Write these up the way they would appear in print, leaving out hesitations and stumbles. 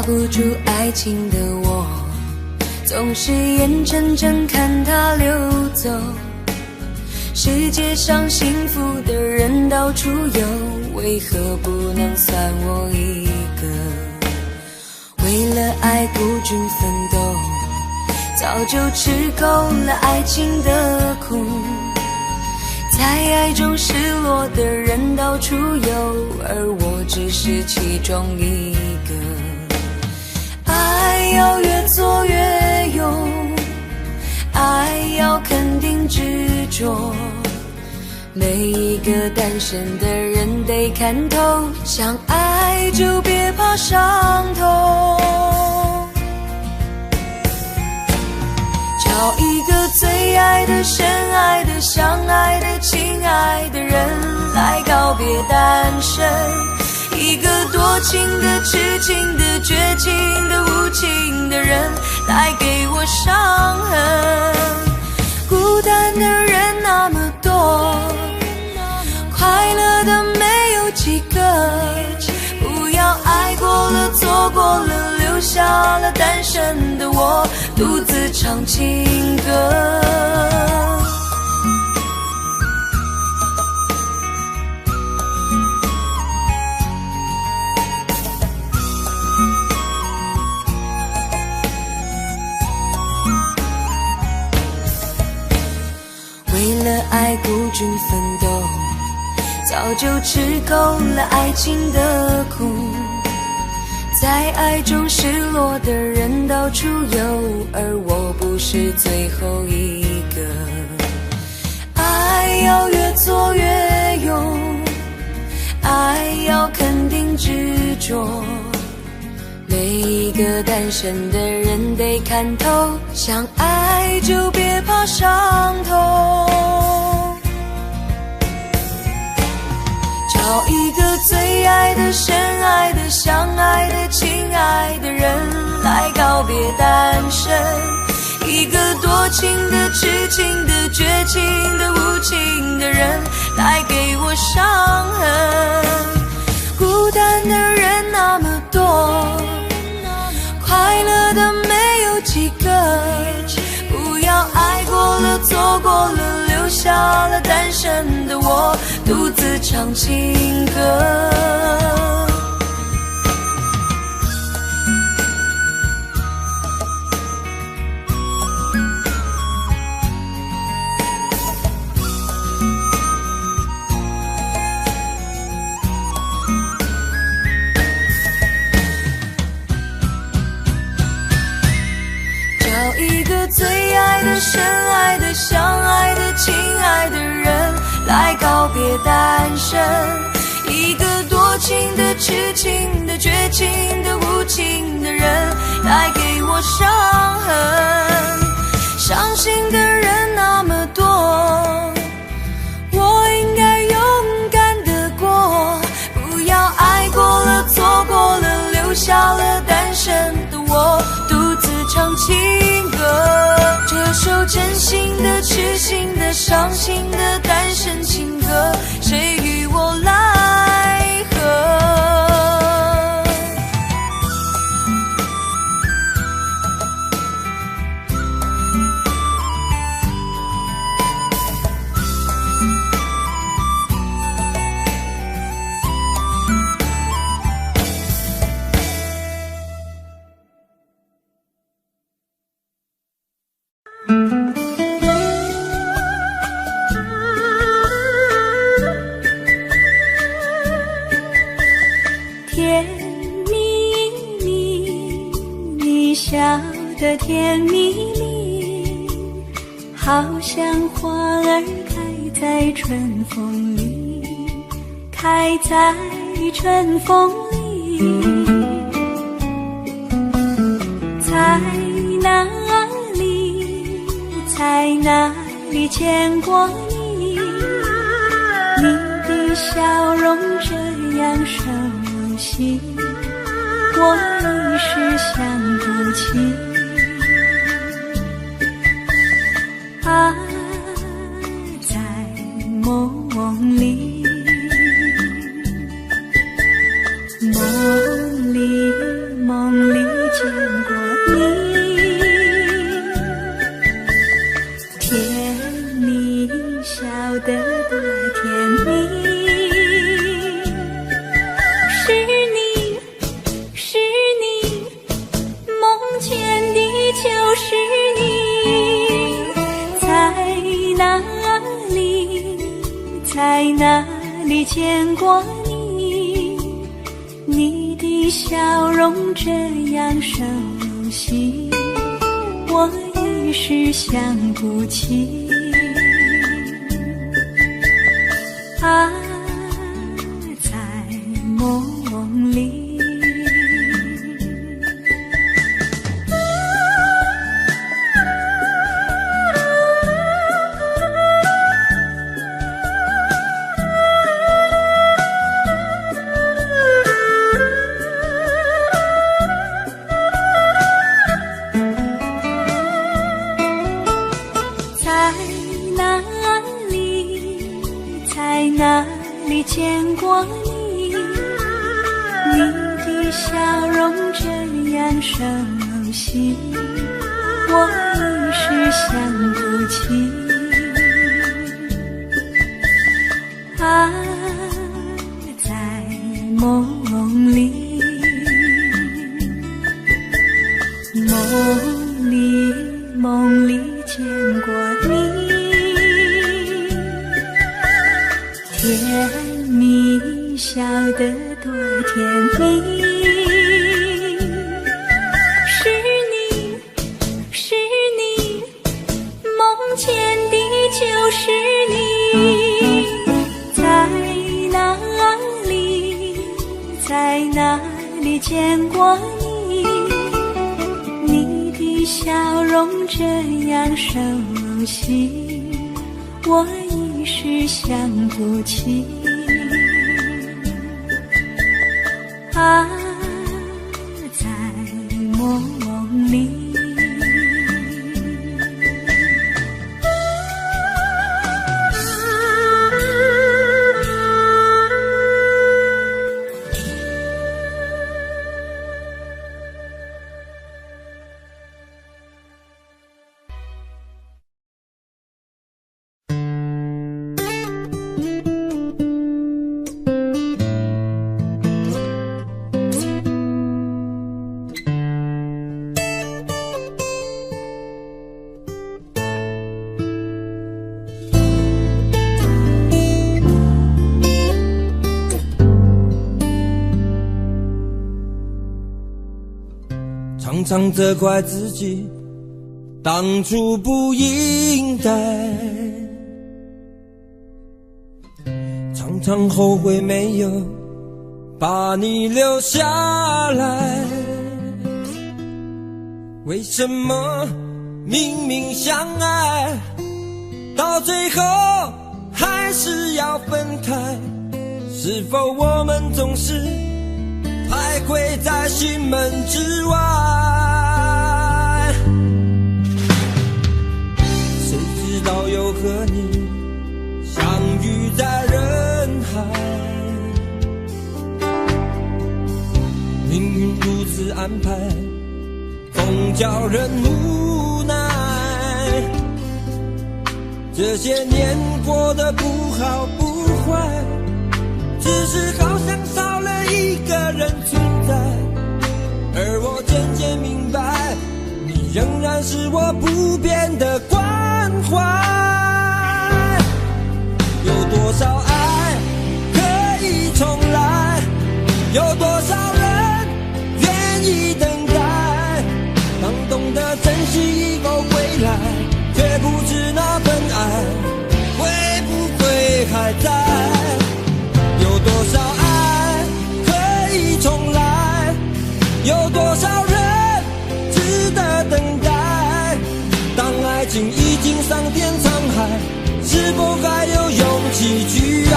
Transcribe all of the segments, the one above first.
抓不住爱情的我，总是眼睁睁看它流走。世界上幸福的人到处有，为何不能算我一个？为了爱孤军奋斗，早就吃够了爱情的苦。在爱中失落的人到处有，而我只是其中一个。爱要越做越勇，爱要肯定执着，每一个单身的人得看透，想爱就别怕伤痛。找一个最爱的、深爱的、相爱的、亲爱的人来告别单身，一个多情的、痴情的、绝情的、无情的人来给我伤痕。孤单的人那么多，快乐的没有几个，不要爱过了、错过了，留下了单身的我独自唱情歌。为了爱孤军奋斗，早就吃够了爱情的苦。在爱中失落的人到处有，而我不是最后一个。爱要越做越勇，爱要肯定执着，每一个单身的人得看透，想爱就别怕伤痛。找一个最爱的、深爱的、相爱的、亲爱的人来告别单身，一个多情的、痴情的、绝情的、无情的人来给我伤痕。孤单的人那么多，快乐的没有几个，不要爱过了、错过了，留下了单身的我独自唱情歌。找一个最爱的、深爱的、相爱的、亲爱的人来告别单身，一个多情的、痴情的、绝情的、无情的人来给我伤痕。伤心的人那么多，我应该勇敢地过，不要爱过了、错过了，留下了单身的我独自唱情歌。这首真心的、痴心的、伤心的单身情歌，谁与我来和？甜蜜蜜，你笑得甜蜜蜜，好像花儿开在春风里，开在春风里。在哪里，在哪里见过你？你的笑容这样熟悉，我一时想不起。啊，在梦里，梦里，梦里。过你，你的笑容这样熟悉，我一时想不起。啊，在梦里。在哪里见过你？你的笑容这样熟悉，我一时想不起。啊，在梦里，梦里见过你。甜蜜，笑得多甜蜜，是你，梦见的就是你。在哪里见过你？你的笑容这样熟悉，我一时想不起。啊，在梦里。常常责怪自己当初不应该，常常后悔没有把你留下来。为什么明明相爱，到最后还是要分开？是否我们总是徘徊在心门之外？谁知道又和你相遇在人海，命运如此安排，总叫人无奈。这些年过得不好不坏，只是好像少了一个人存在，而我渐渐明白，你仍然是我不变的关怀。有多少爱可以重来，有多少人愿意等待，当懂得珍惜以后归来，却不知那份爱会不会还在。有多少爱可以重来，有多少人值得等待，当爱情已经桑田沧海，是否还有勇气去爱？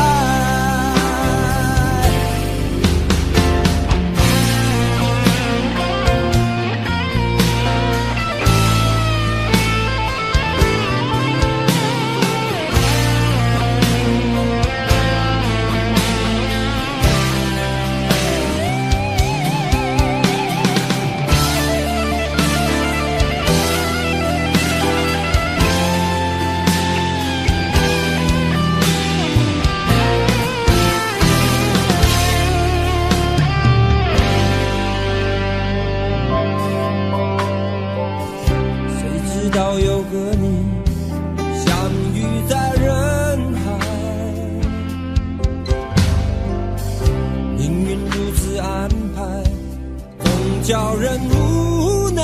叫人无奈。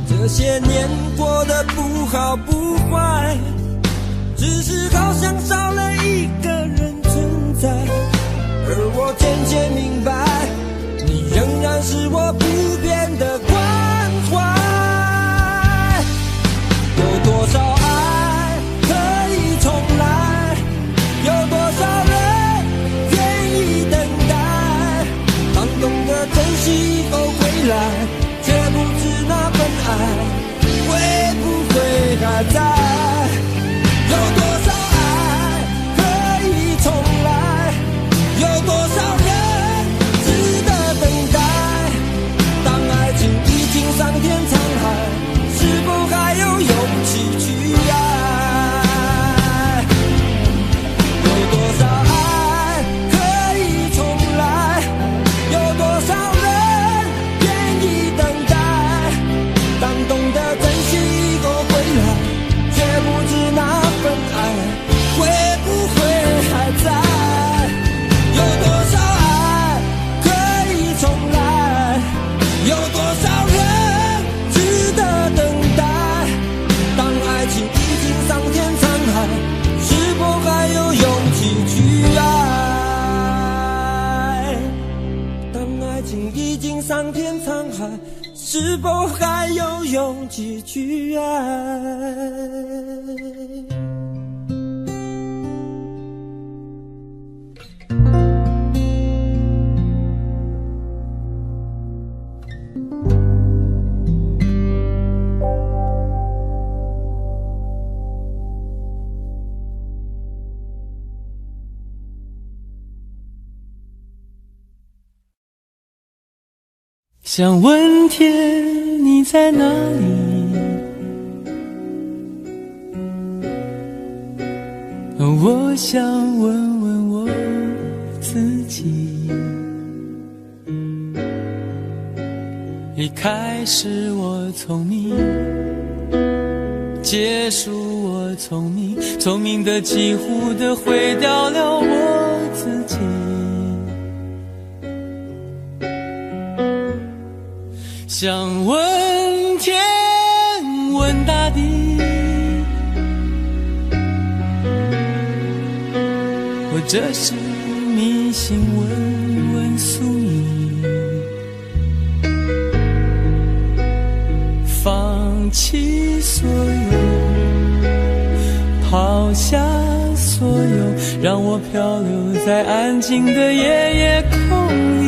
这些年过得不好不坏，只是好像少了一个人存在。而我渐渐明白，你仍然是我不变的关怀。有多少爱可以重来，有多少人愿意等待。当懂得珍惜以后回来，却不知那份爱会不会还在。有多少爱可以重来，有多少人值得等待。当爱情已经桑田沧海，是否还有勇气去爱？有多少爱可以重来，有多少人愿意等待。当懂得珍惜以后回来，却不知那份爱会不会还在。有多少爱可以重来，有多少人值得等待。当爱情已经桑田沧海，是否还有勇气去爱？当爱情已经桑田沧海，是否还有勇气去爱？想问天你在哪里，我想问问我自己。一开始我聪明，结束我聪明，聪明的几乎的毁掉了我自己。想问天问大地，或者是迷信问问宿命，放弃所有，抛下所有，让我漂流在安静的夜夜空里。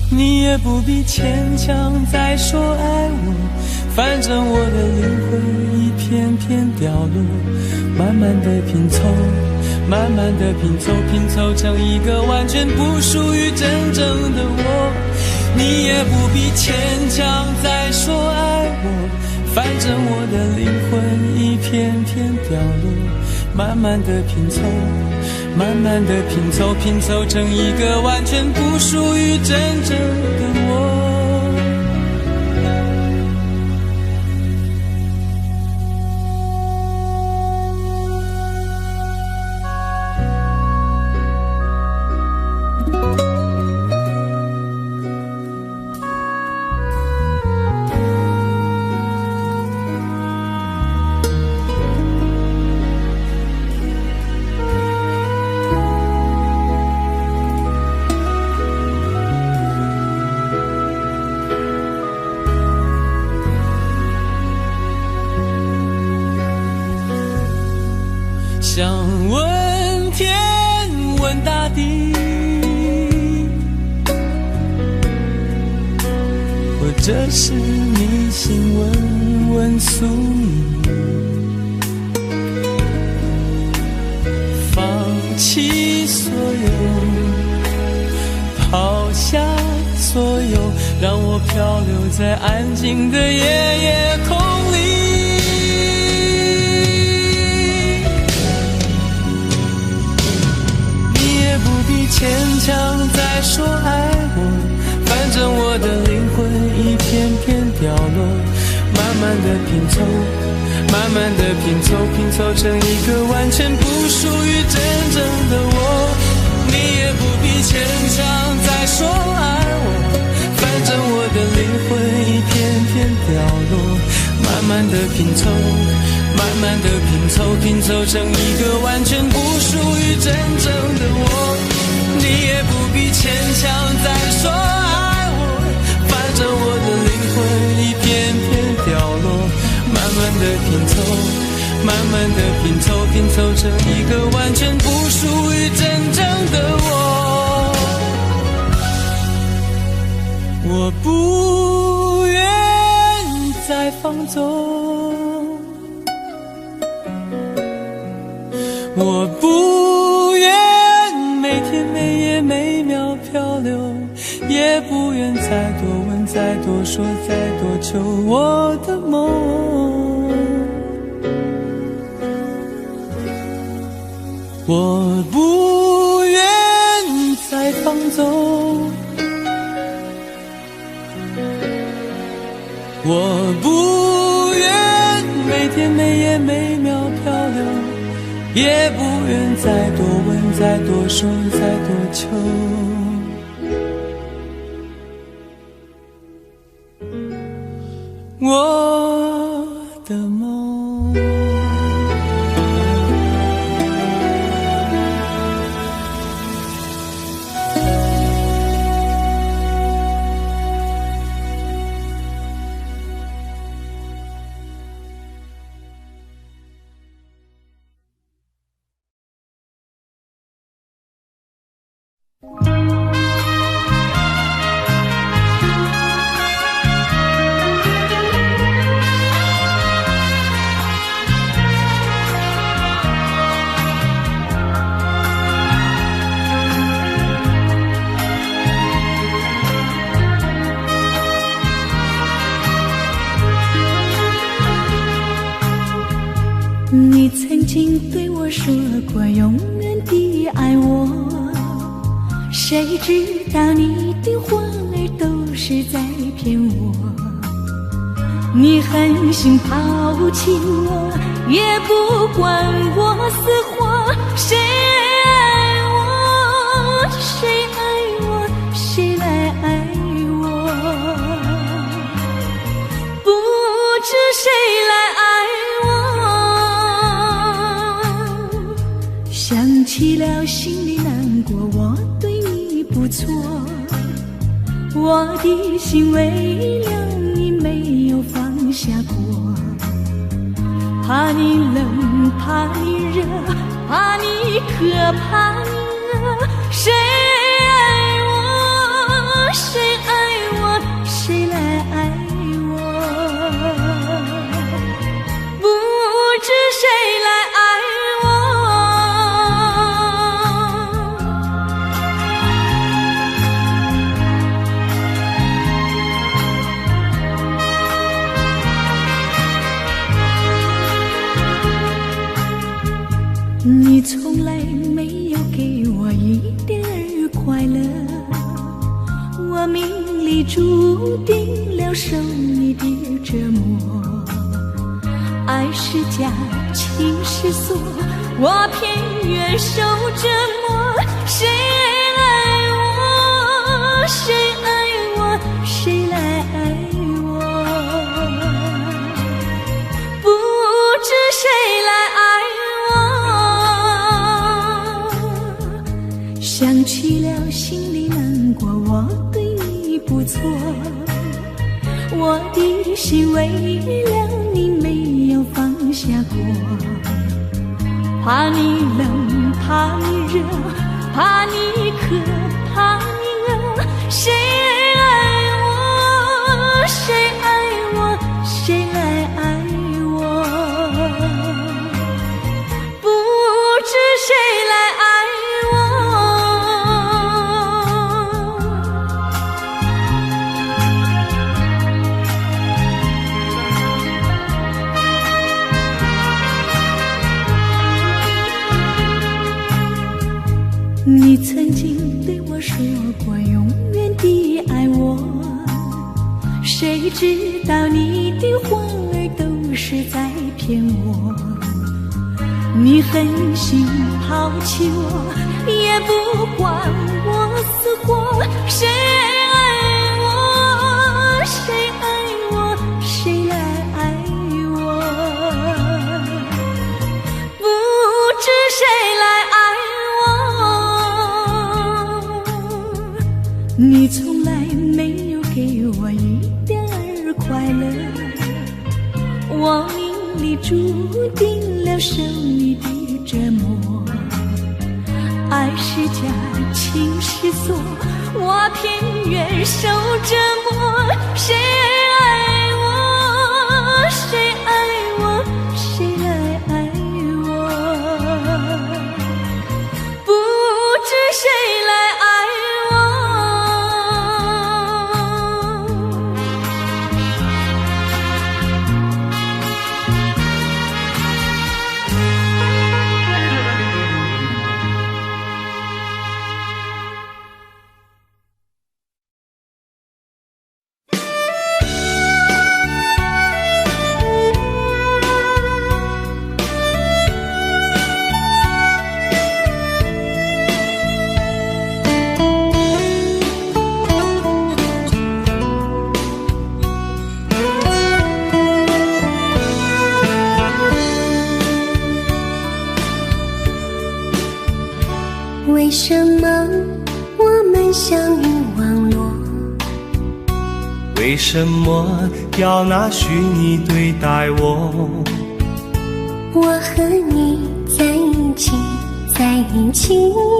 你也不必牵强再说爱我，反正我的灵魂一片片掉落，慢慢的拼凑，慢慢的拼凑，拼凑成一个完全不属于真正的我。你也不必牵强再说爱我，反正我的灵魂一片片掉落，慢慢的拼凑，慢慢的拼凑，拼凑成一个完全不属于真正的我。想问天问大地，或者是迷信问问宿命，放弃所有，抛下所有，让我漂流在安静的夜夜空里。牵强再说爱我，反正我的灵魂一片片掉落，慢慢的拼凑，慢慢的拼凑，拼凑成一个完全不属于真正的我。你也不必牵强再说爱我，反正我的灵魂一片片掉落，慢慢的拼凑，慢慢的拼凑，拼凑成一个完全不属于真正的我。你也不必牵强再说爱我，反正我的灵魂一片片掉落，慢慢的拼凑，慢慢的拼凑，拼凑成一个完全不属于真正的我。我不愿再放纵，我不愿每天每夜每秒漂流，也不愿再多问再多说再多求我的梦。我不愿再放纵，我不愿每天每夜每秒漂流，也不愿再多问再多说再多求我的梦。你曾经对我说过永远的爱我，谁知道你的话儿都是在骗我。你狠心抛弃我，也不管我死活。谁爱我，谁爱我，谁来爱我？不知谁来爱我。想起了心里难过，我对你不错，我的心为了你没有放下过，怕你冷，怕你热，怕你渴，怕你饿。谁爱我，谁爱我，谁来爱我？不知谁来爱我。你从来没有给我一点儿快乐，我命里注定了受你的折磨。爱是假，情是锁，我偏愿受折磨。谁爱我，谁爱我，谁来爱我？不知谁来爱我。想起了心里难过，我对你不错，我的心为了你没有放下过，怕你冷，怕你热，怕你渴，怕你饿。谁爱我，谁爱我，谁来爱我？不知谁来爱你曾经对我说过永远的爱我，谁知道你的话儿都骗我，你狠心抛弃我，也不管我死活。谁爱我，谁爱我，谁来爱我？不知谁来爱我。你从来没有给我一点儿快乐，我命里注定了受你的折磨。爱是假，情是锁，我偏愿受折磨。谁爱我，谁爱我，谁来爱我？不知谁来爱为什么我们相遇网络？为什么要拿虚拟对待我？我和你在一起，在一起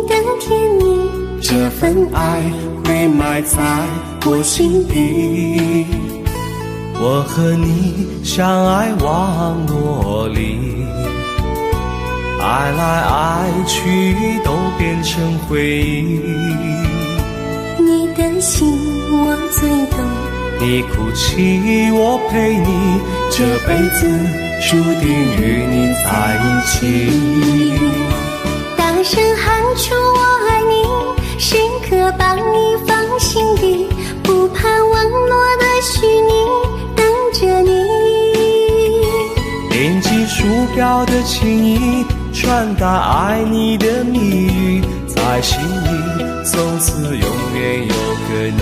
的甜蜜，这份爱会埋在我心底。我和你相爱网络里，爱来爱去都变成回忆。你的心我最懂，你哭泣我陪你，这辈子注定与你在一起。大声喊出我爱你，时刻把你放心底，不怕网络的虚拟，等着你。点击鼠标的情意，传达爱你的蜜语，在心里从此永远有个你。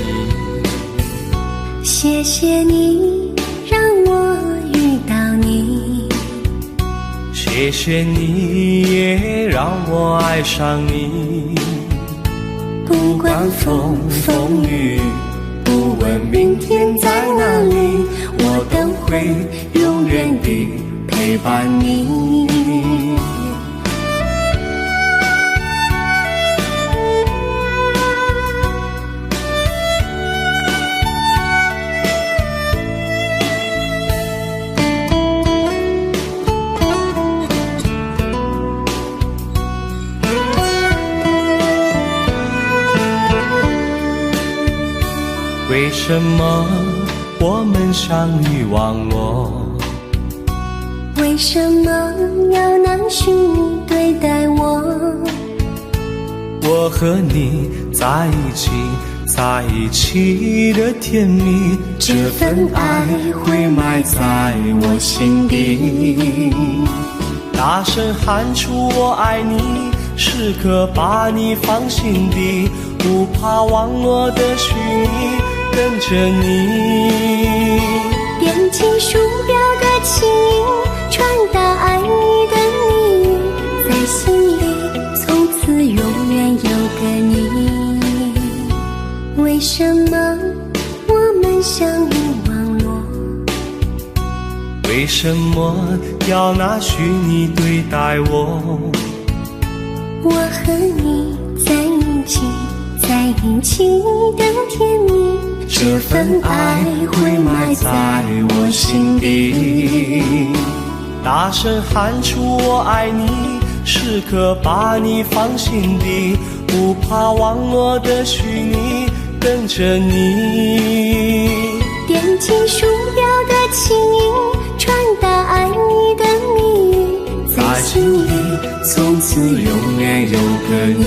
谢谢你让我遇到你，谢谢你也让我爱上你。不管风风雨，不问明天在哪里，我都会永远地陪伴你。为什么我们相遇网络？为什么要拿虚拟对待我？我和你在一起，在一起的甜蜜，这份爱会埋在我心底。大声喊出我爱你，时刻把你放心底，不怕网络的虚拟，跟着你。点击鼠标的情音，传达爱你的蜜语，在心里从此永远有个你。为什么我们相遇网络？为什么要拿虚拟对待我？我和你在一起，在一起的甜蜜，这份爱会埋在我心底。大声喊出我爱你，时刻把你放心底，不怕网络的虚拟，跟着你。点击鼠标的情音，传达爱你的蜜语，在心里从此永远有个你。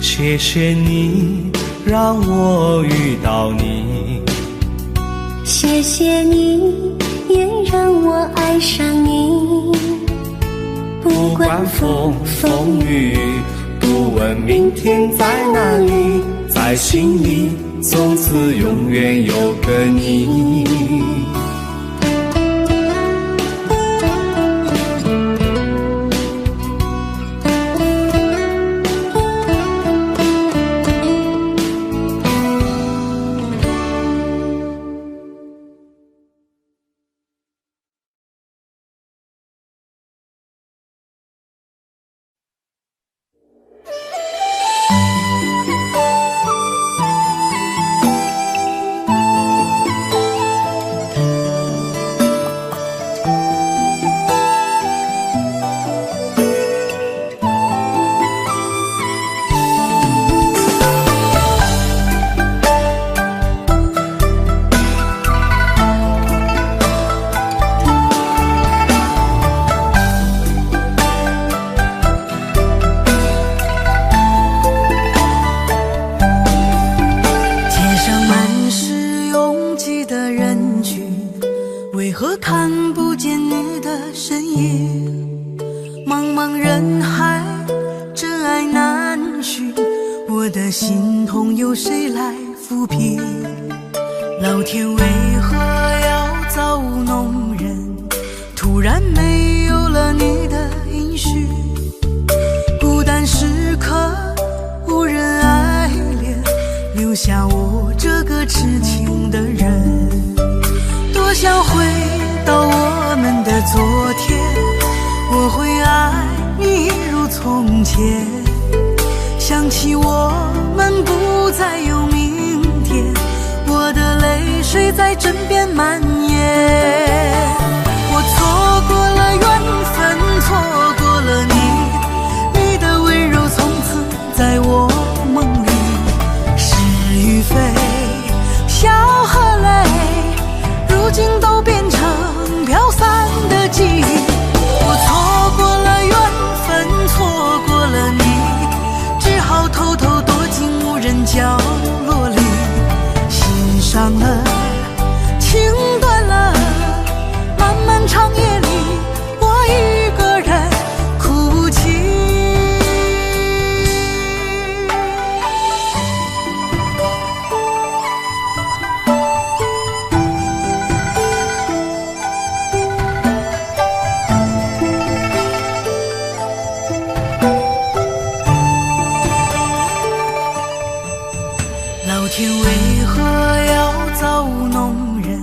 谢谢你让我遇到你，谢谢你也让我管风风雨，不问明天在哪里，在心里从此永远有个你。想起我们不再有明天，我的泪水在枕边蔓延。我错过了缘分，错过了你，你的温柔从此在我梦里。是与非，笑和泪，如今都变成飘散的记忆。我错过了缘分，错过了你，只好偷偷躲进无人角落里，心伤了，情断了，漫漫长夜里，我一个人哭泣。老天为何要造物弄人，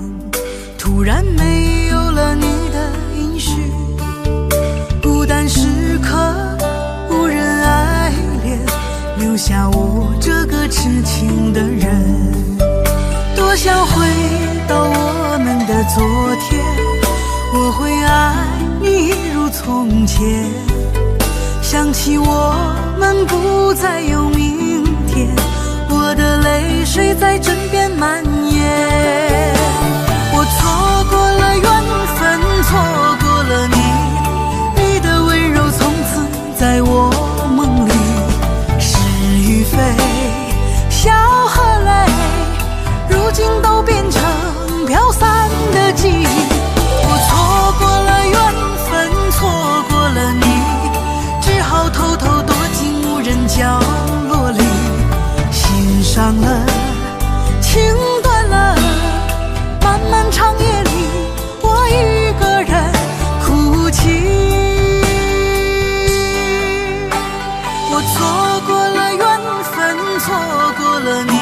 突然没有了你的音讯，孤单时刻无人爱恋，留下我这个痴情的人。多想回到我们的昨天，我会爱你一如从前。想起我们不再有明天，我的泪水在枕边蔓延。我错过了缘分，错过了你，你的温柔从此在我梦里。是与非，笑和泪，如今都变成飘散的记忆。我错过了缘分，错过了你，只好偷偷躲进无人角落里，心伤了，情断了，漫漫长夜里，我一个人哭泣。我错过了缘分，错过了你，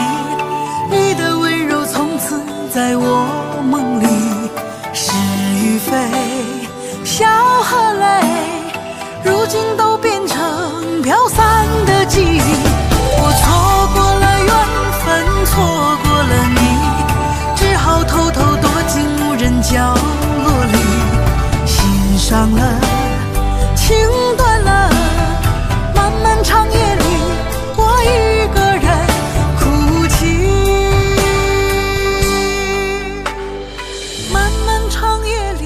你的温柔从此在我梦里。是与非，笑和泪，如今都变成飘散的记忆。我错过了缘分，错过了你，只好偷偷躲进无人角落里，心伤了，情断了，漫漫长夜里，我一个人哭泣。漫漫长夜里，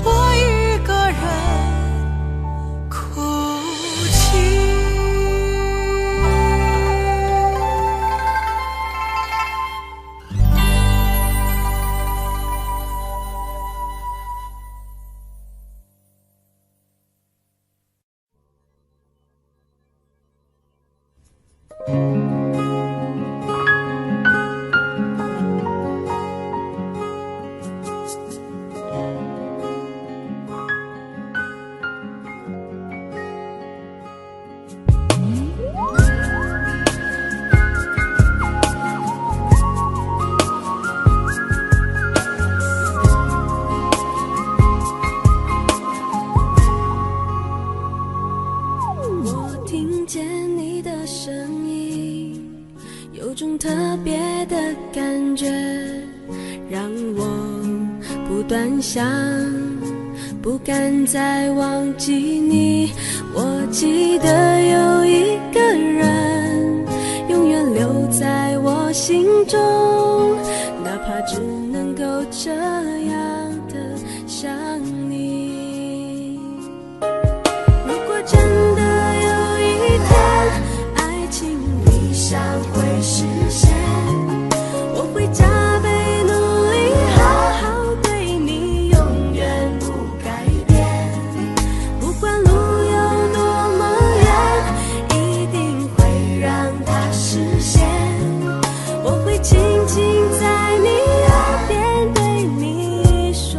我一个人哭泣。特别的感觉，让我不断想，不敢再忘记你。我记得有一个人，永远留在我心中，哪怕只能够这样的想你。如果真的有一天，爱情理想会实现，我会加倍努力，好好对你，永远不改变。不管路有多么远，一定会让它实现。我会轻轻在你耳边对你说，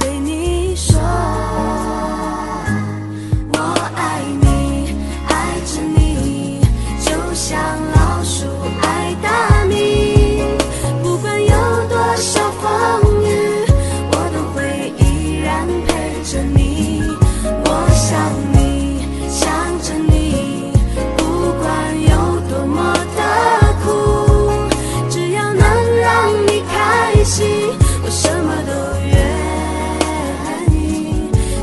对你说，我爱你，爱着你，就像老鼠爱大米。不管有多少风雨，我都会依然陪着你。我想你，想着你，不管有多么的苦，只要能让你开心，我什么都愿意，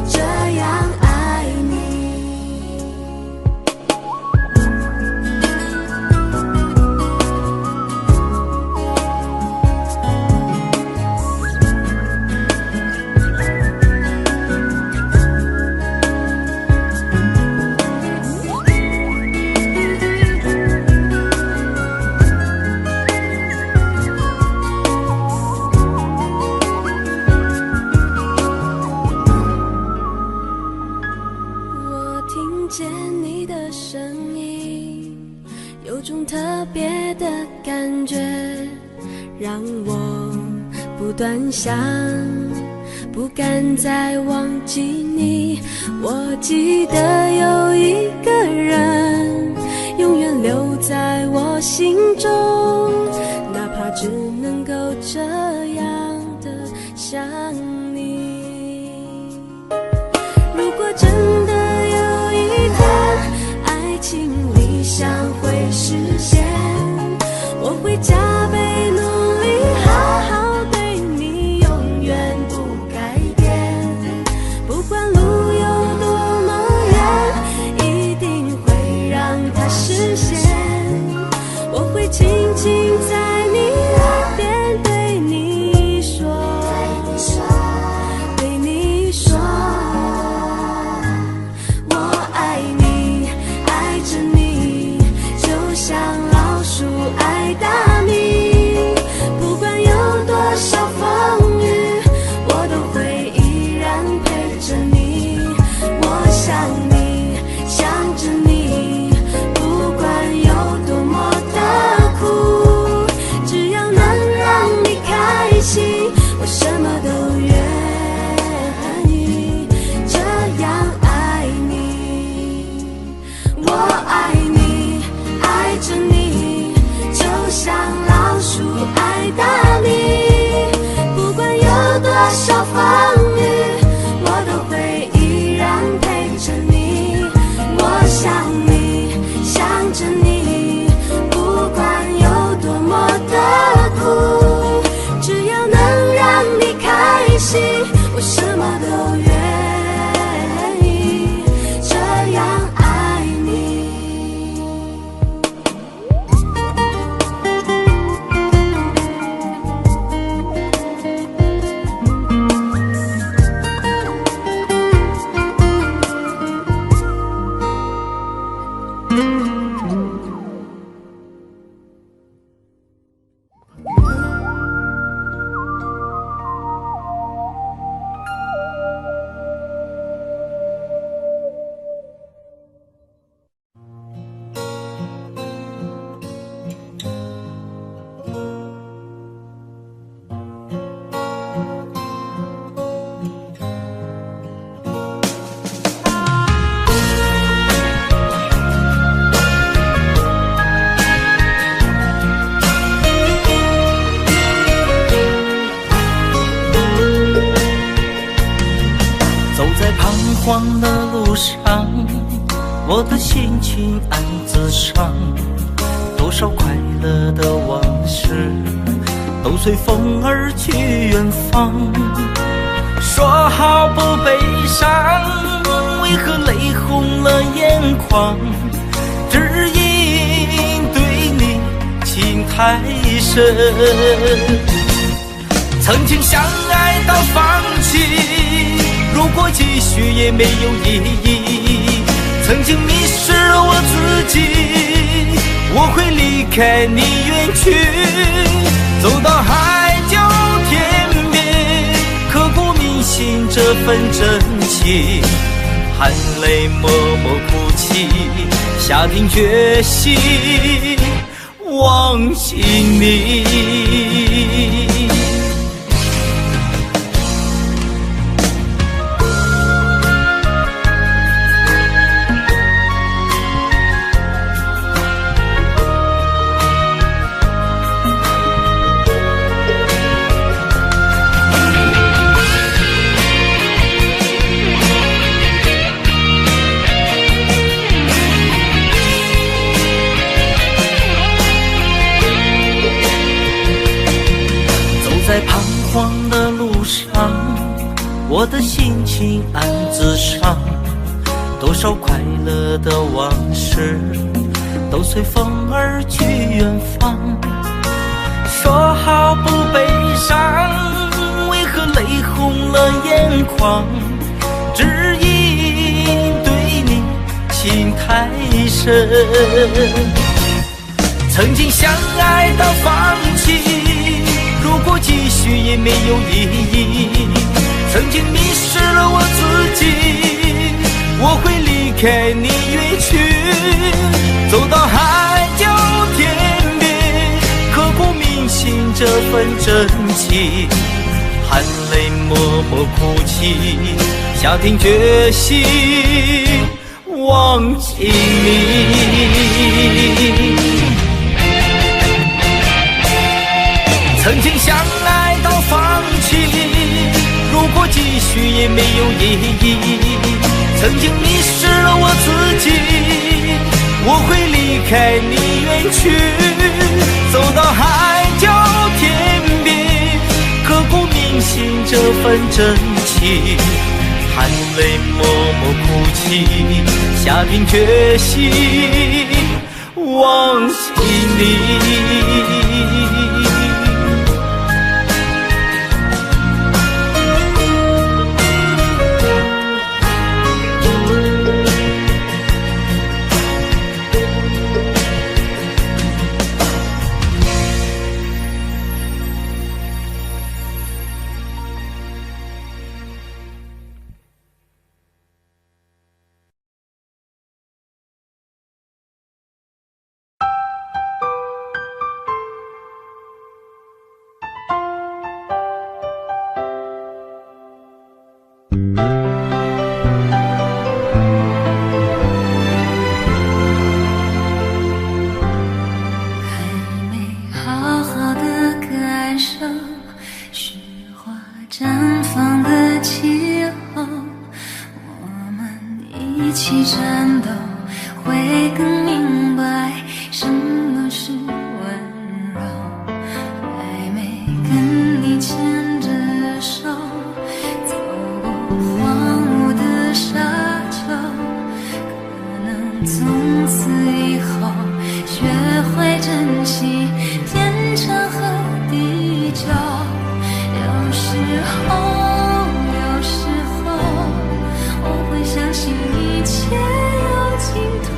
这样爱你。我听见你的声音，有种特别的感觉，让我不断想，不敢再忘记你。我记得有一个人，永远留在我心中，哪怕只能够这样的想你。如果真的有一天，爱情理想会实现，我会加倍努力，好好对你，永远不改变。不管路有多么远，一定会让它实现。我会轻轻在你耳边对你说，对你说，我爱你，爱着你，就像老鼠爱大米。不管有多少风雨，我都会依然陪着你。我想你，想着你，不管有多么的苦，只要能让你开心，我什么都愿意，这样爱你。我爱你，爱着你，就像老鼠爱大米。不管有多少风雨，我都会依然陪着你。我想你，想着你，不管有多么的苦，只要能让你开心，我什么都愿意，这样爱你。黄的路上，我的心情暗自伤，多少快乐的往事都随风而去远方。说好不悲伤，为何泪红了眼眶？只因对你情太深，曾经相爱到放弃，如果继续也没有意义。曾经迷失了我自己，我会离开你远去，走到海角天边，刻骨铭心这份真情，含泪默默哭泣，下定决心忘记你。在彷徨的路上，我的心情暗自伤，多少快乐的往事都随风而去远方。说好不悲伤，为何泪红了眼眶？只因对你情太深，曾经相爱到放弃，如果继续也没有意义。曾经迷失了我自己，我会离开你远去，走到海角天边，刻骨铭心这份真情，含泪默默哭泣，下定决心忘记你。曾经相爱到放弃，如果继续也没有意义。曾经迷失了我自己，我会离开你远去，走到海角天边，刻骨铭心这份真情，含泪默默哭泣，下定决心忘记你。有时候我会相信一切有尽头。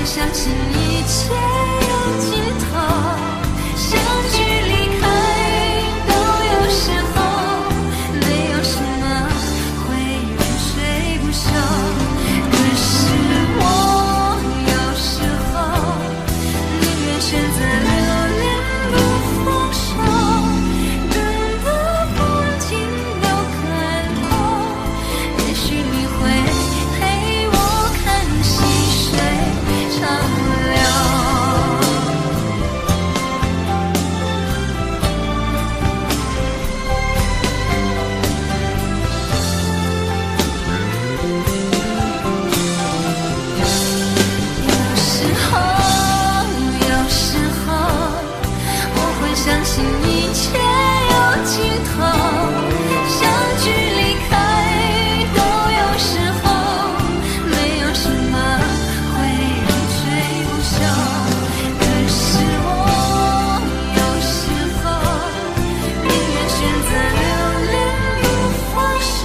会相信一切有尽头，相聚离开都有时候，没有什么会永垂不朽。可是我有时候宁愿选择留恋不放手，等到风景都看透，也许你会陪我看细水长流。有时候我会相信一切有尽头，相聚离开都有时候，没有什么会永垂不朽。可是我有时候宁愿选择留恋不放手，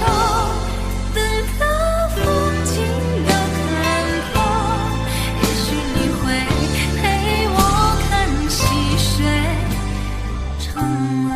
等到风景都看透，也许你会陪我看细水长流。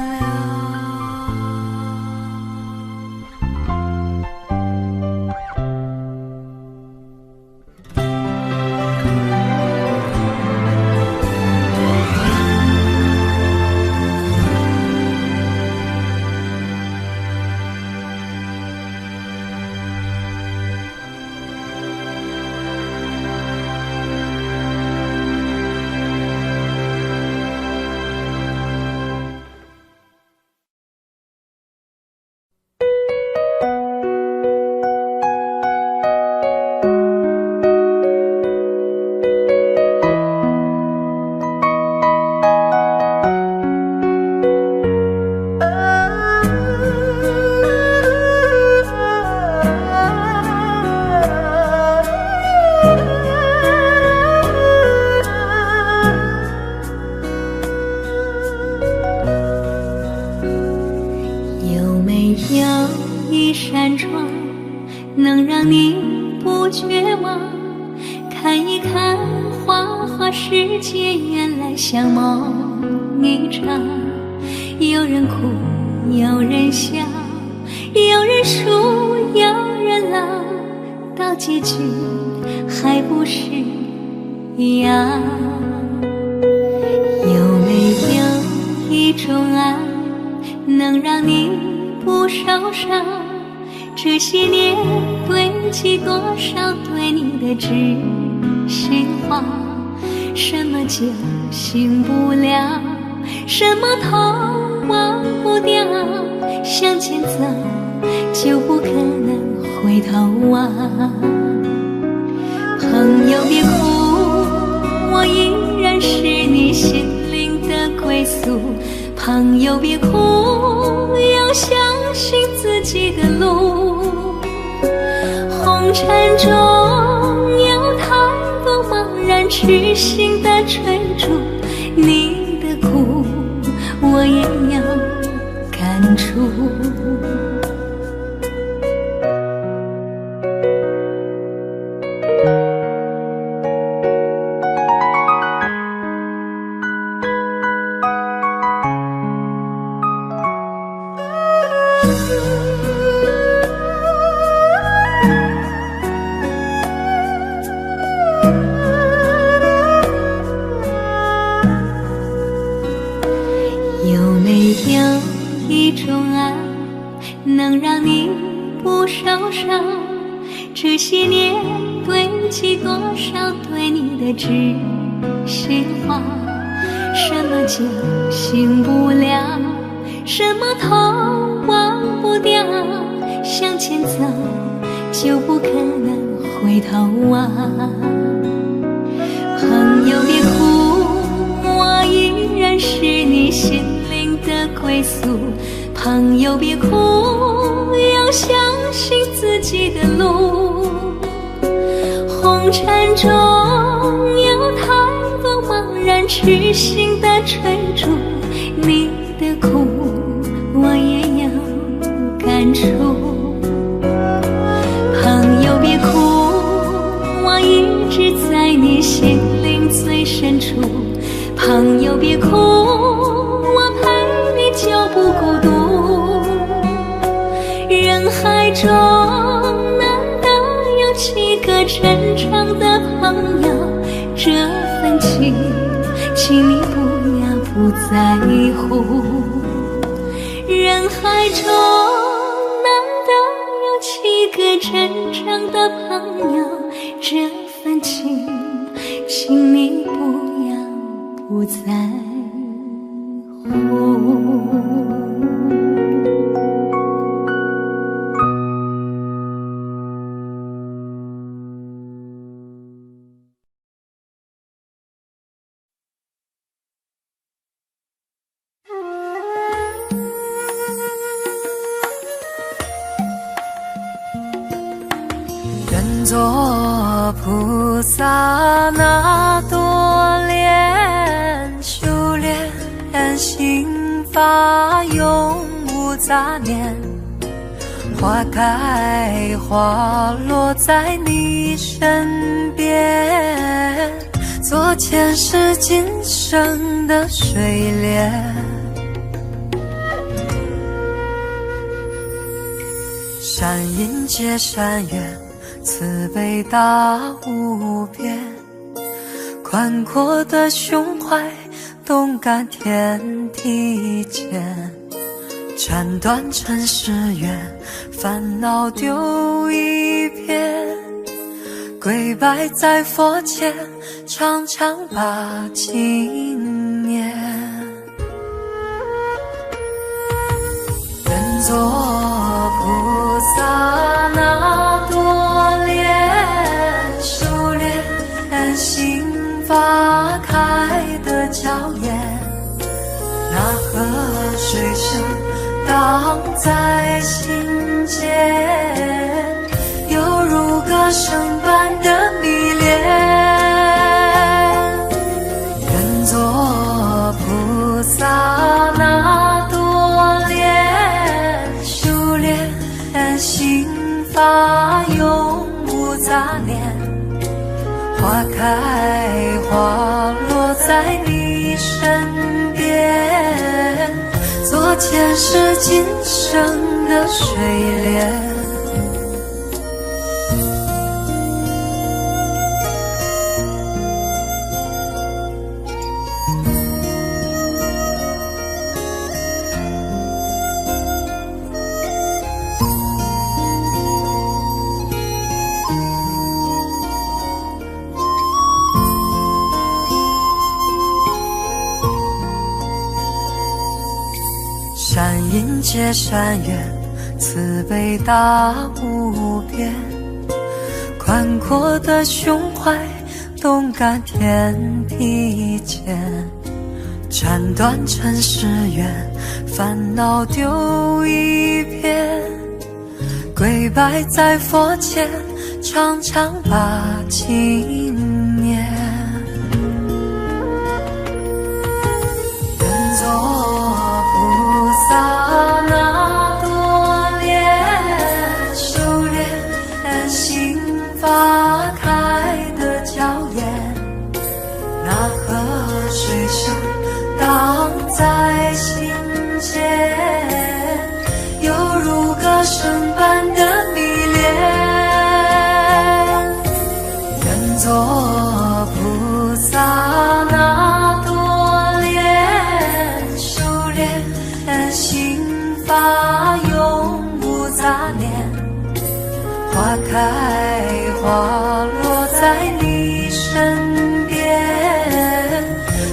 有没有一扇窗，能让你不绝望？看一看花花世界，原来像梦一场。有人哭，有人笑，有人输，有人老，到结局还不是一样。有没有一种爱，能让你不受伤？这些年堆积多少对你的知心话？什么酒醒不了，什么痛忘不掉，向前走就不可能回头望。朋友别哭，我依然是你心灵的归宿。朋友别哭，要相信自己的路。红尘中有太多茫然痴心的追逐，你的苦我也有感触。有没有一种爱，能让你不受伤？这些年堆积多少对你的知心话？什么酒醒不了，什么痛忘不掉，向前走就不可能回头望。朋友别哭，我依然是你心灵的归宿。朋友别哭，要相信自己的路。红尘中有太多茫然痴心的追逐，你的苦我也有感触。朋友别哭，我一直在你你心灵最深处。朋友别哭，我陪你就不孤独。人海中难得有几个真正的朋友，这份情，请你不要不在乎。人海中难得有几个真正的朋友，这份情，请你不要不在乎。愿做菩萨那多莲，修炼心法永无杂念。花开花落在你身边，做前世今生的水莲。善因结善缘，慈悲大无边，宽阔的胸怀，动感天地间。斩断尘世缘，烦恼丢一片，跪拜在佛前，常常把经念。愿做菩萨那多莲，修炼心法开的娇艳。那河水声荡在心间，犹如歌声般的迷恋。愿做菩萨那多莲，修炼心法永无杂念。花开花落在你身边，做前世今生的水莲。善因结善缘，慈悲大无边，宽阔的胸怀，动感天地间。斩断尘世缘，烦恼丢一片，跪拜在佛前，常常把经念。愿做菩萨那多莲，修炼心法开的娇艳。那河水声荡在心间，犹如歌声般的迷恋。愿做菩萨那多莲，修炼心法永无杂念。花开花落在你身边，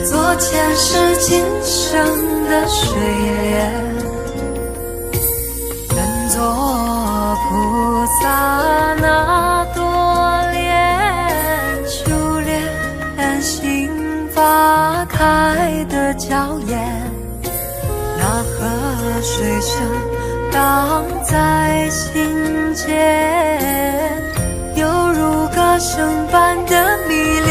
做前世今生的水莲。愿做菩萨那多莲，修炼心法开的娇艳。那河水声荡在心间，犹如歌声般的迷恋。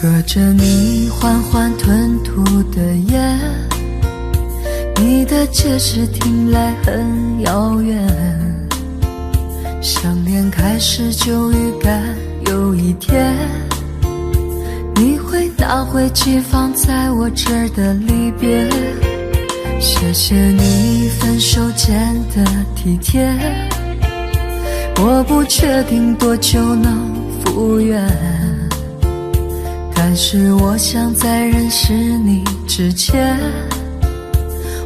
隔着你缓缓吞吐的烟，你的解释听来很遥远，想念开始就预感有一天你会拿回寄放在我这儿的离别。谢谢你分手前的体贴，我不确定多久能复原，但是我想在认识你之前，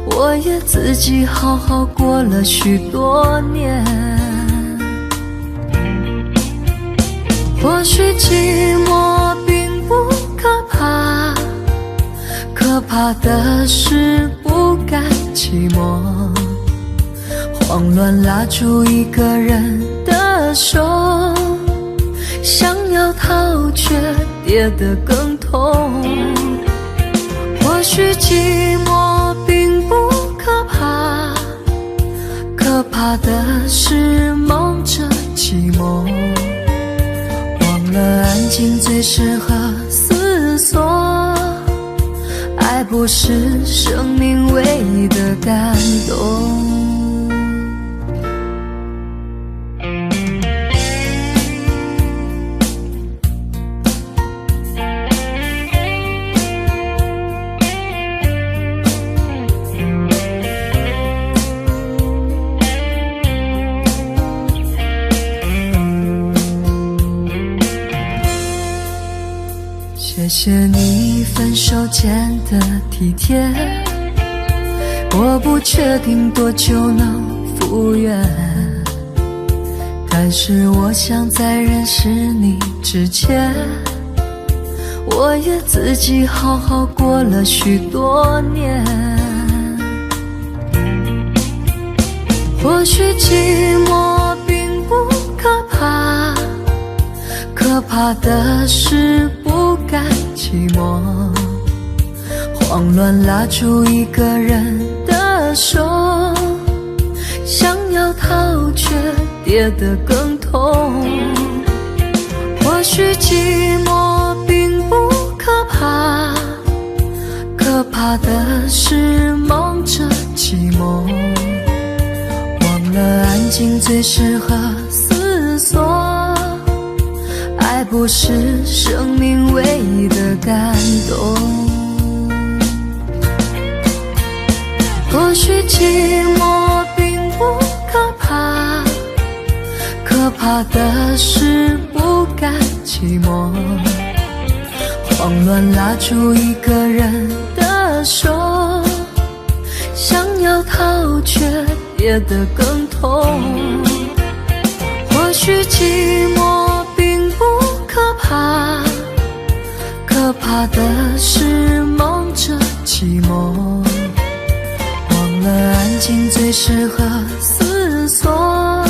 我也自己好好过了许多年。或许寂寞并不可怕，可怕的是不甘寂寞，慌乱拉住一个人的手，想要逃却跌得更痛。或许寂寞并不可怕，可怕的是忙着寂寞，忘了安静最适合思索，爱不是生命唯一的感动。谢谢你分手前的体贴，我不确定多久能复原，但是我想在认识你之前，我也自己好好过了许多年。或许寂寞并不可怕，可怕的是不甘寂寞，慌乱拉住一个人的手，想要逃却跌得更痛。或许寂寞并不可怕，可怕的是忙着寂寞，忘了安静最适合思索，爱不是生命唯一的感动。或许寂寞并不可怕，可怕的是不甘寂寞，慌乱拉住一个人的手，想要逃却跌得更痛。或许寂寞并不可怕，可怕的是忙着寂寞，忘了安静最适合思索，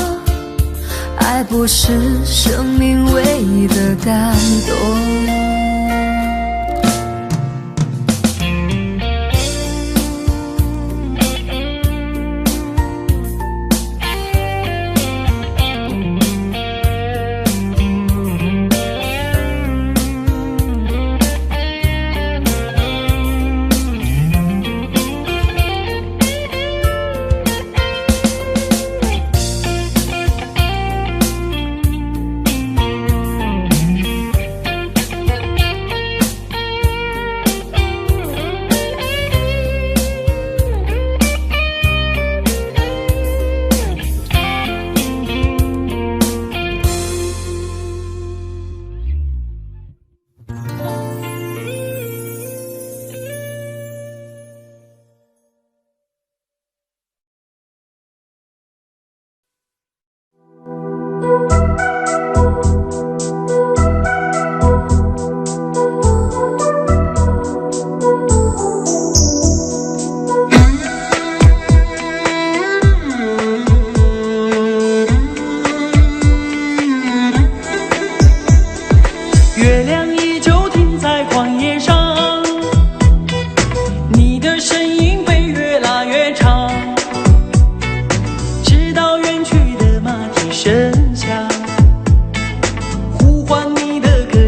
爱不是生命唯一的感动。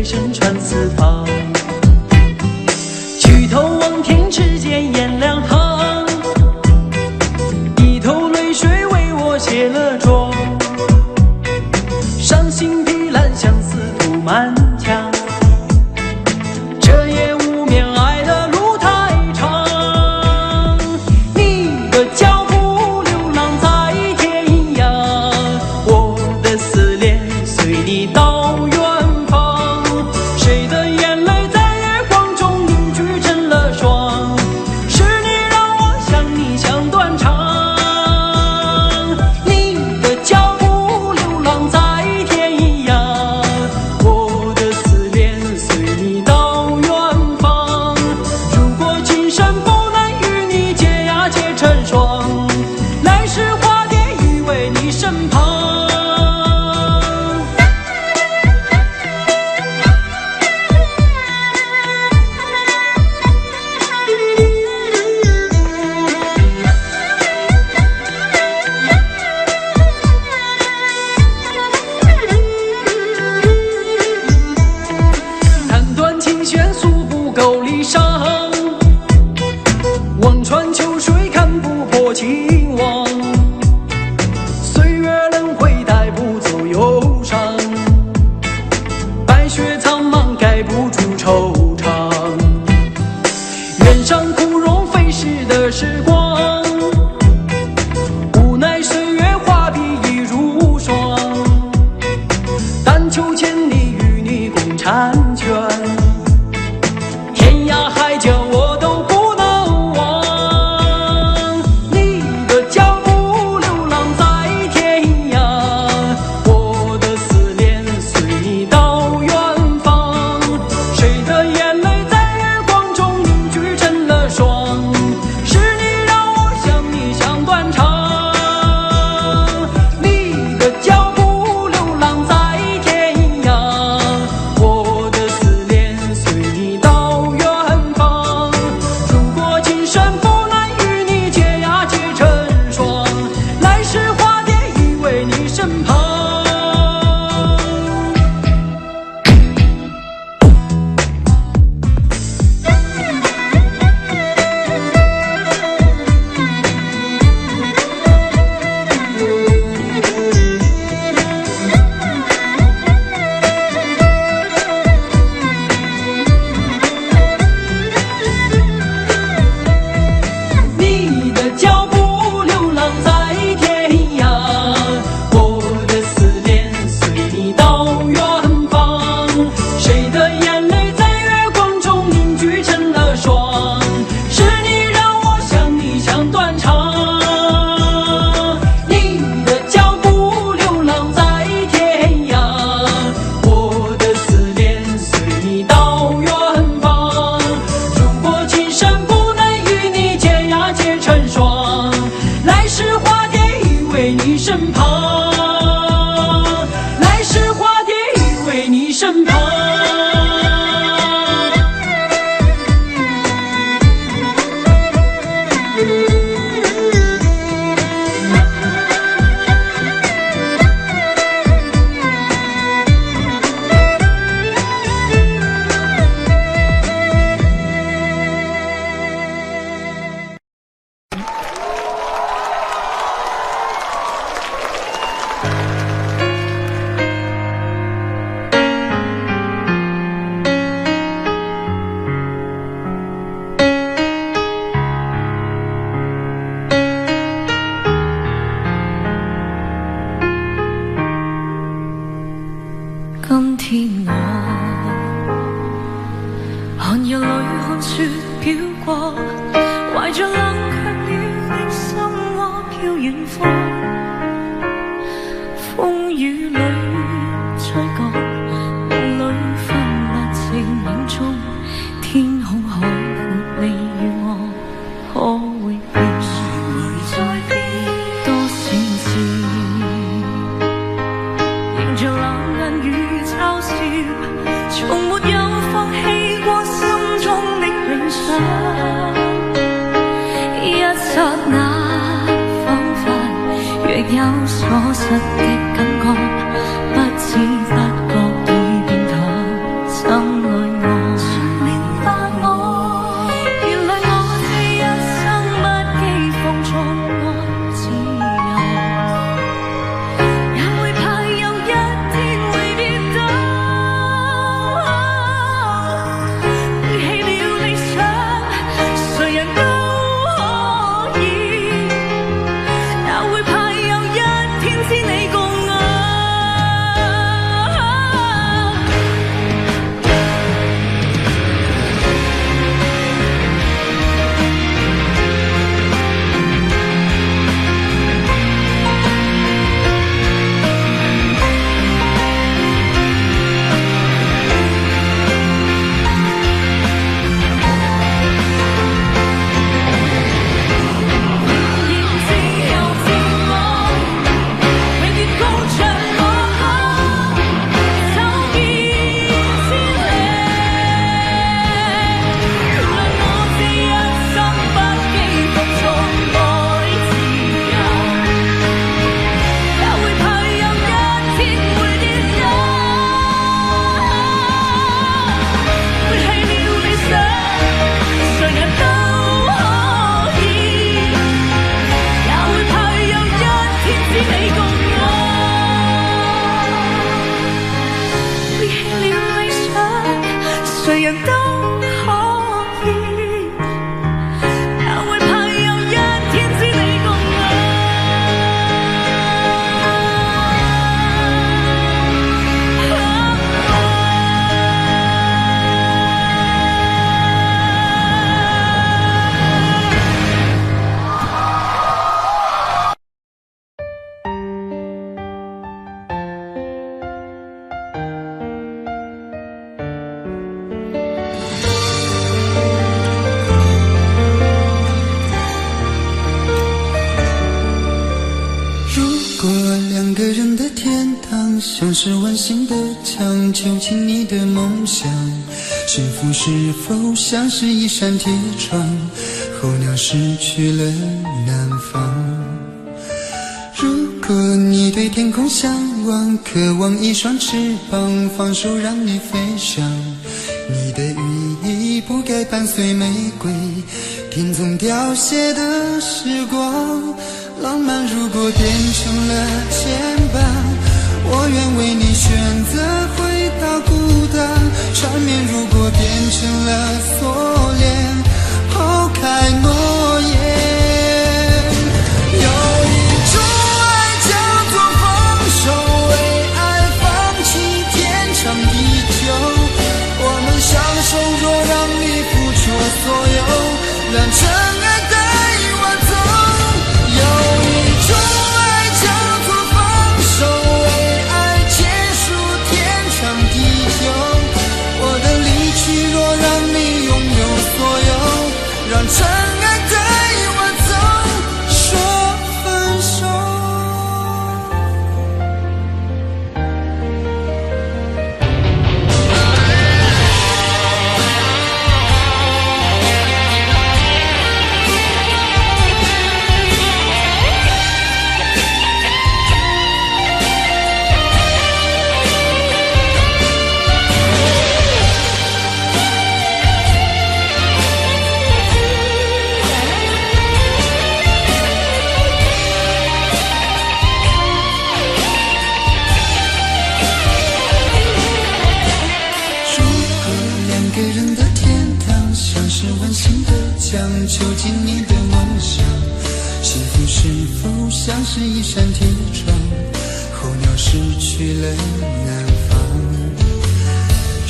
声传四方。限速不够理想，望穿秋水看不破情网，岁月轮回带不走忧伤，白雪苍茫盖不住惆怅，原上枯荣飞逝的时光，无奈岁月画笔已如霜，但求千里与你共婵娟，天涯海角我都不能忘，你的脚步流浪在天涯，我的思念随你到远方，谁的眼泪在月光中凝聚成了霜，是你让我想你想断肠，你的脚步流浪在天涯，我的思念随你到远方，如果今生不能与你结呀结成双，来世化蝶依偎你身旁。你的脚步流浪在天涯，我的思念随你到远方，谁的眼泪在月光中凝聚成了霜，是你让我想你想断肠，你的脚步流浪在天涯，我的思念随你到远方，如果今生不能与你结呀结成双，来世化蝶依偎你身旁，来世化蝶依偎你身旁。今天我寒夜里看雪飘過，懷着冷卻了的心窩飄遠方，風雨裏吹過，夢裏分不清影蹤，天空海闊，你與我可會變？誰會在變？多少次迎着冷眼與嘲笑，從沒有放棄過心中的理想，一剎那彷彿若有所失的感覺，不知不覺已變淡心裏我，誰明白我？原來我這一生不羈放縱愛自由，也會怕有一天會跌倒，背棄了理想，誰人都可以，也會怕有一天知你共我。像是温馨的墙，囚禁你的梦想。幸福是否像是一扇铁窗，候鸟失去了南方。如果你对天空向往，渴望一双翅膀，放手让你飞翔。你的羽翼不该伴随玫瑰，听从凋谢的时光。浪漫如果变成了牵绊，我愿为你选择回到孤单。缠绵如果变成了锁链，抛开诺言。有一种爱叫做放手，为爱放弃天长地久。我们相守，若让你付出所有，让尘埃带我走。有一种爱叫做放手，为爱结束天长地久。我的离去，若让你拥有所有，让尘埃带我走，说分手。囚禁你的梦想，幸福是否像是一扇铁窗，候鸟失去了南方。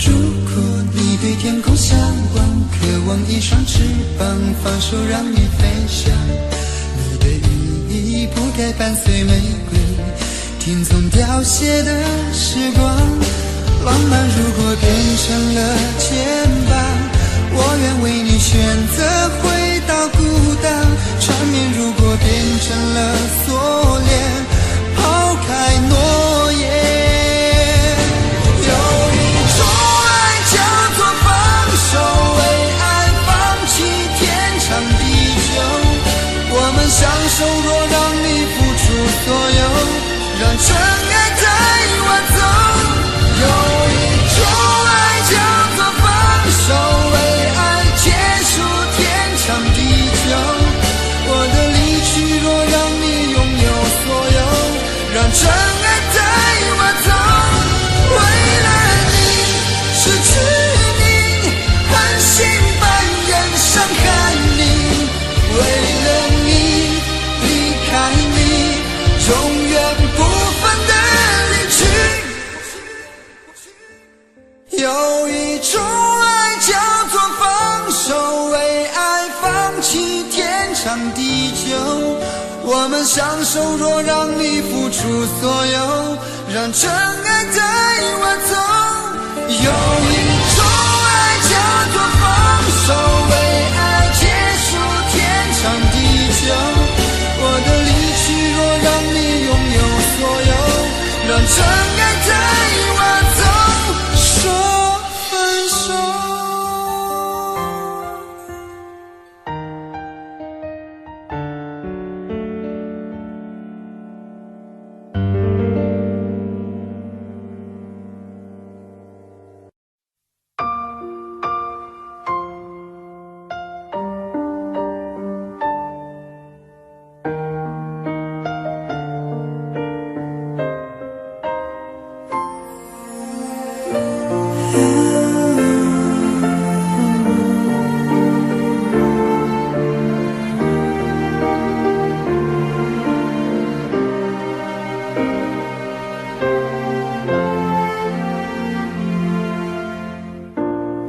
如果你对天空向往，渴望一双翅膀，放手让你飞翔。你的羽翼不该伴随玫瑰，听从凋谢的时光。浪漫如果变成了牵绊，我愿为你选择回到孤单。缠绵如果变成了锁链，抛开诺言。有一种爱叫做放手，为爱放弃天长地久。我们相守，若让你付出所有，让尘埃带我走。有一种爱叫做放手，为爱结束天长地久。我的离去，若让你拥有所有，让尘埃带我走。为了你，失去你，狠心扮演伤害你。为了你，离开你，永远不分的离去。有一种爱叫做放手，为爱放弃天长地久。我们相守，若让你付出所有，让尘埃带我走。有一种爱叫做放手，为爱结束天长地久。我的离去，若让你拥有所有，让尘埃带我走，说分手。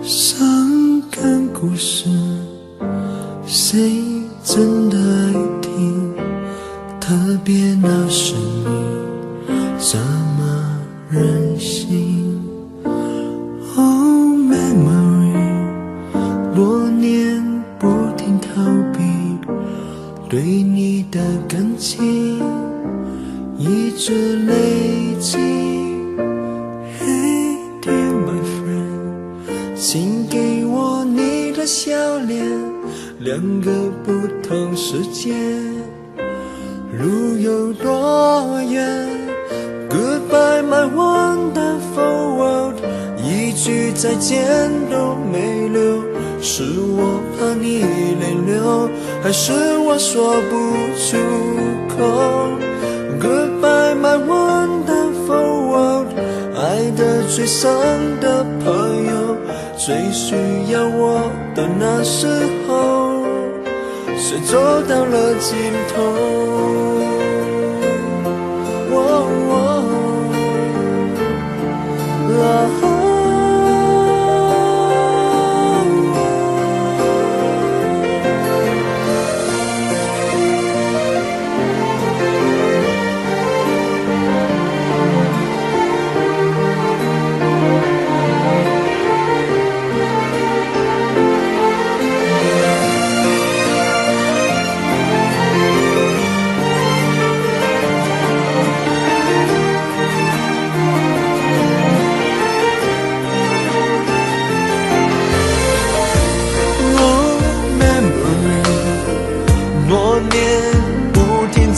伤感故事，谁真的爱听？特别那是你，这么任性。Oh memory， 多年不停逃避，对你的感情一直累积。请给我你的笑脸，两个不同世界，路有多远 Goodbye my wonderful world， 一句再见都没留，是我怕你泪流，还是我说不出口 Goodbye my wonderful world， 爱得最深的朋友，最需要我的那时候，谁走到了尽头。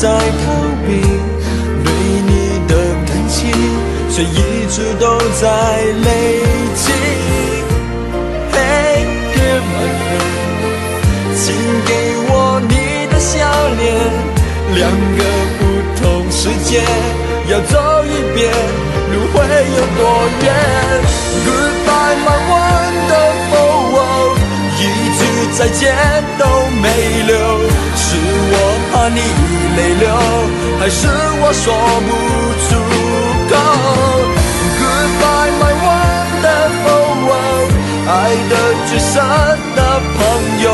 在逃避对你的感情，却一直都在累积。Hey dear my friend， 请给我你的笑脸，两个不同世界，要走一遍，路会有多远 ？Goodbye my wonderful world， 一句再见都没留，是我怕你泪流，还是我说不出口 Goodbye my wonderful world， 爱的最深的朋友，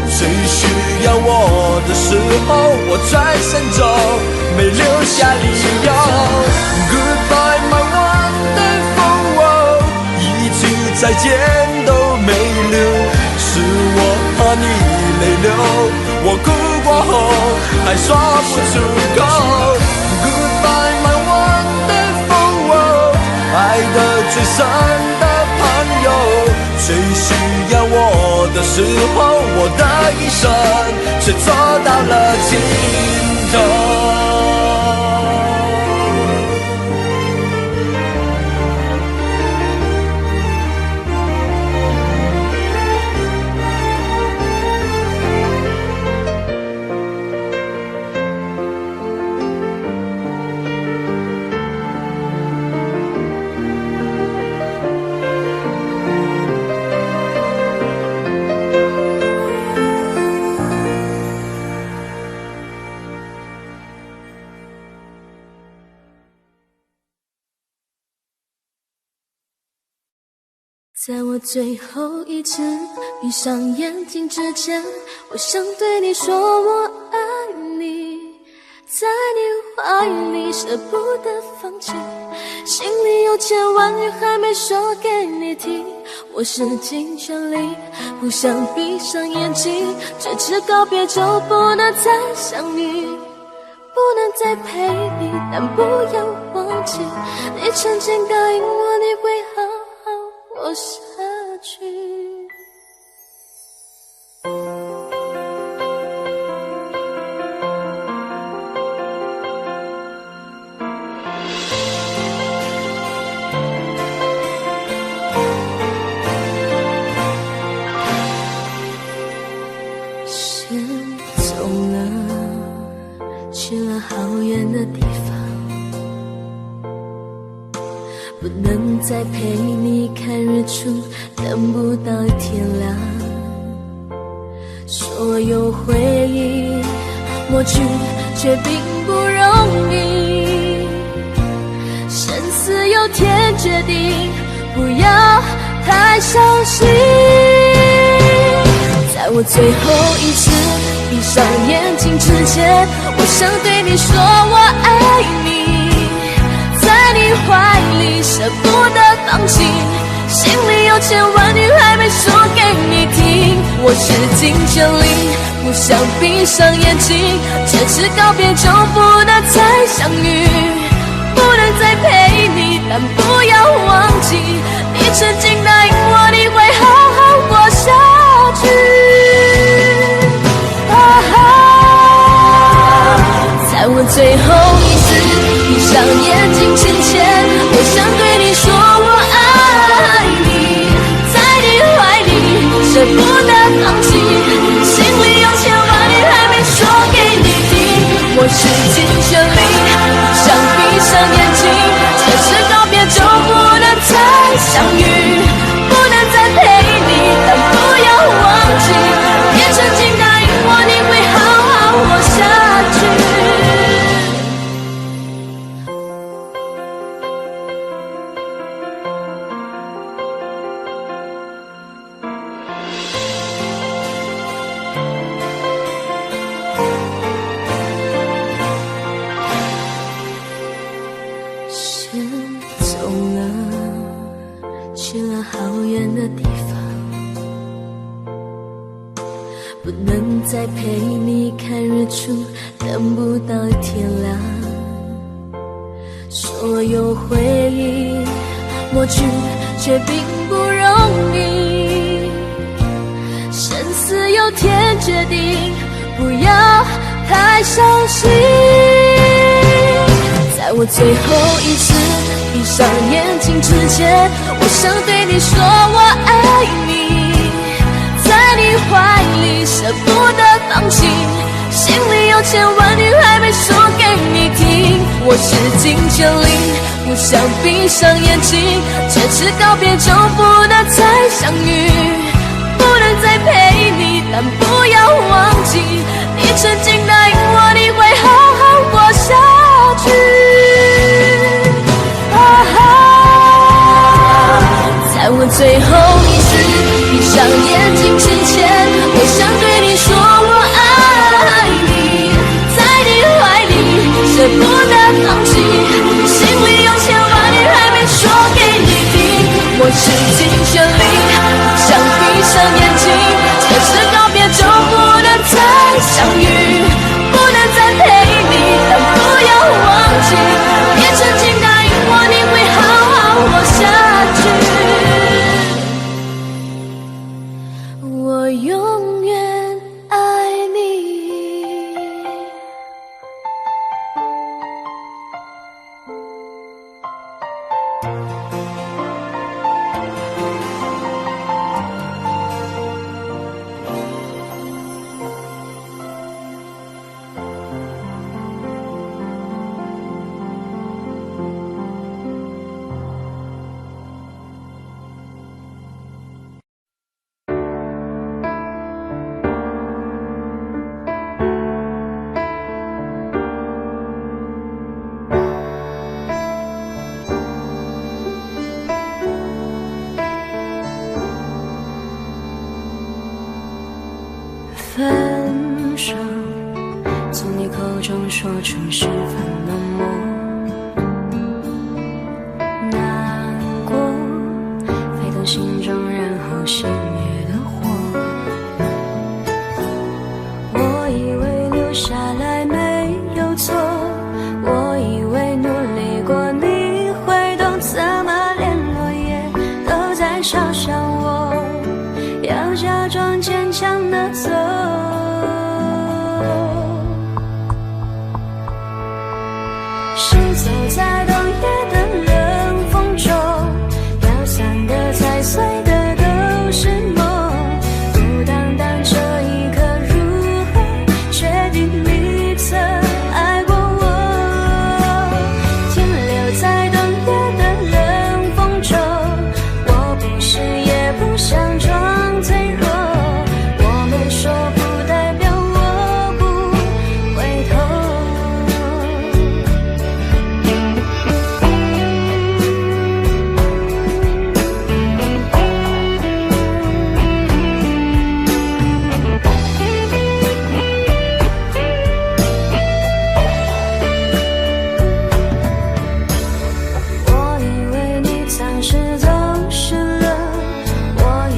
最需要我的时候，我转身走，没留下理由 Goodbye my wonderful world， 一句再见都没留，是我怕你泪流，我哭过后还说不出口 Goodbye my wonderful world， 爱的最深的朋友，最需要我的时候，我的一生却走到了尽头。在我最后一次闭上眼睛之前，我想对你说我爱你，在你怀里舍不得放弃，心里有千万语还没说给你听，我使尽全力不想闭上眼睛，这次告别就不能再相遇，不能再陪你，但不要忘记你曾经答应我你会好好活下去。先走了，去了好远的地方，不能再陪你看日出，等不到天亮。所有回忆抹去，却并不容易。生死有天决定，不要太伤心。在我最后一次闭上眼睛之前，我想对你说我爱你，在你怀里舍不得放弃，心里有千万语还没说给你听，我使尽全力不想闭上眼睛，这次告别就不能再相遇，不能再陪你，但不要忘记，你曾经答应我，你会好好过下去。在我最后一次闭上眼睛之前，我想对你说我爱你，在你怀里舍不得放弃，心里有千万语还没说给你听。我使尽全力，闭上眼睛，这次告别就不能再相遇，不能再陪你，但不要忘记，你曾经答应我，你会好好活下去。去了好远的地方，不能再陪你看日出，等不到天亮。所有回忆抹去，却并不容易。生死有天决定，不要太伤心。在我最后一次闭上眼睛之前，我想对你说我爱你，在你怀里舍不得放弃，心里有千万语还没说给你听。我使尽全力，不想闭上眼睛，这次告别就不能再相遇，不能再陪你，但不要忘记，你曾经答应我，你会好好活下去。在我最后一次闭上眼睛之前，我想对你说我爱你，在你怀里舍不得放弃，心里有千万语还没说给你听。我使尽全力，想闭上眼睛，这次告别就不能再相遇，不能再陪你，但不要忘记，你曾经答应我，你会好好活下去。我永远爱你。分手，从你口中说出十分冷漠，难过沸腾心中，然后熄灭的火。我以为留下来没有错，我以为努力过你会懂，怎么连落叶都在嘲笑我，要假装坚强的走。是走在冬夜的冷风中，飘散的踩碎的都是梦，孤单单这一刻如何确定你曾爱过我，停留在冬夜的冷风中，我不是也不想装脆弱，我们说不代表我不回头。我以为你暂时走失了，我以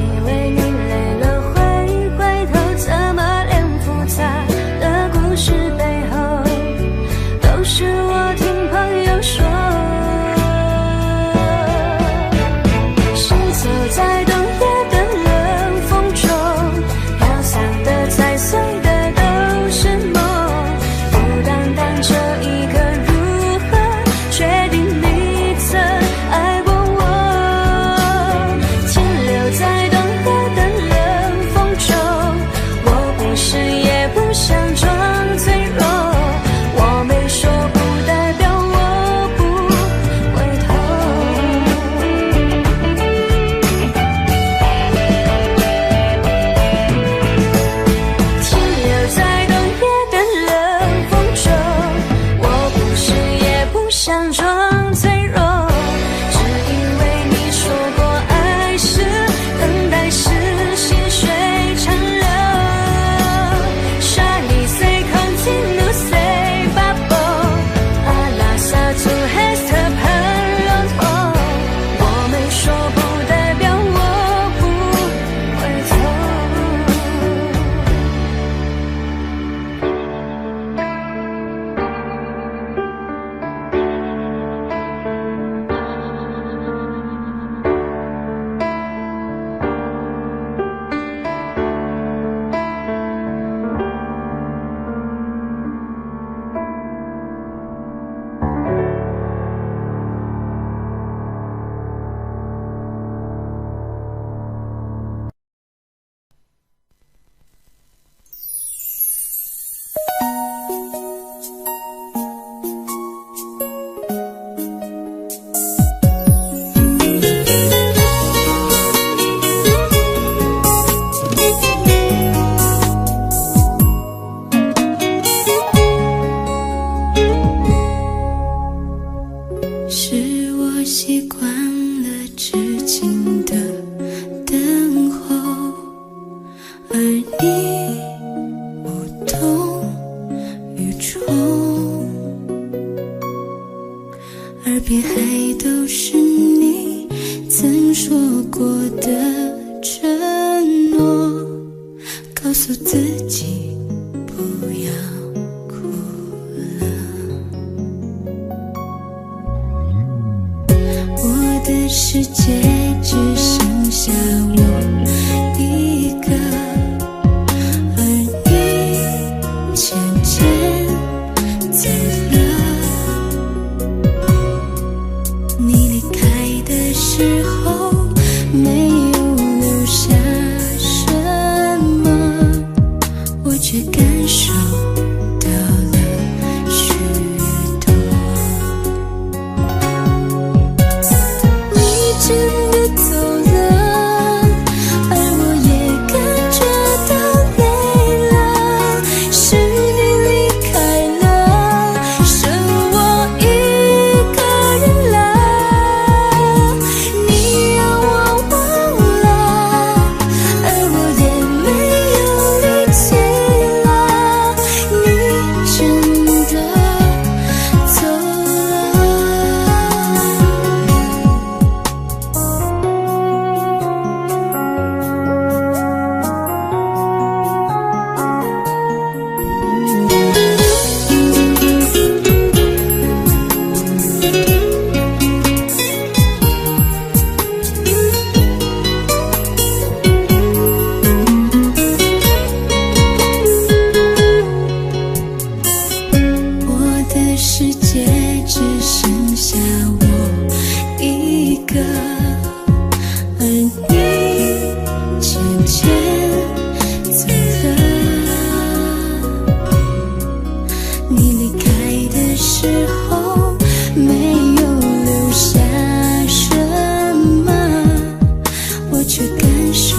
感受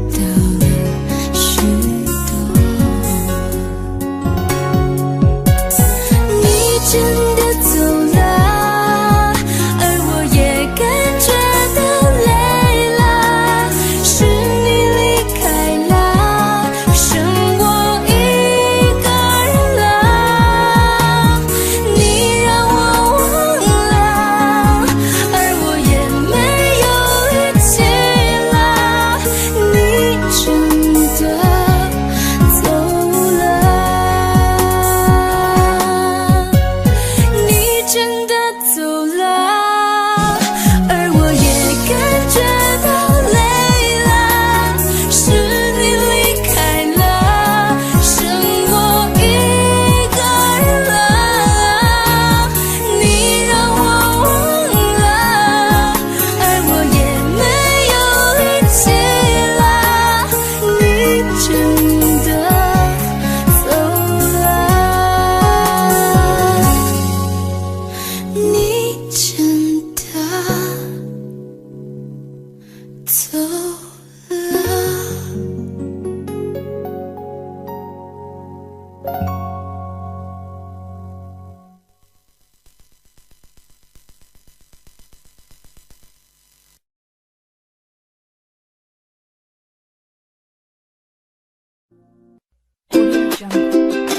到了许多。你真的走了，而我也感觉到累了，是你离开了，剩我一个人了。你让我忘了，而我也没有力气了。你真的走了，你真的走了，而我也感觉到累了，是你离开了，剩我一个人了。你让我忘了，而我也没有力气了。你真的走了，你真的走了。Audio Jungle.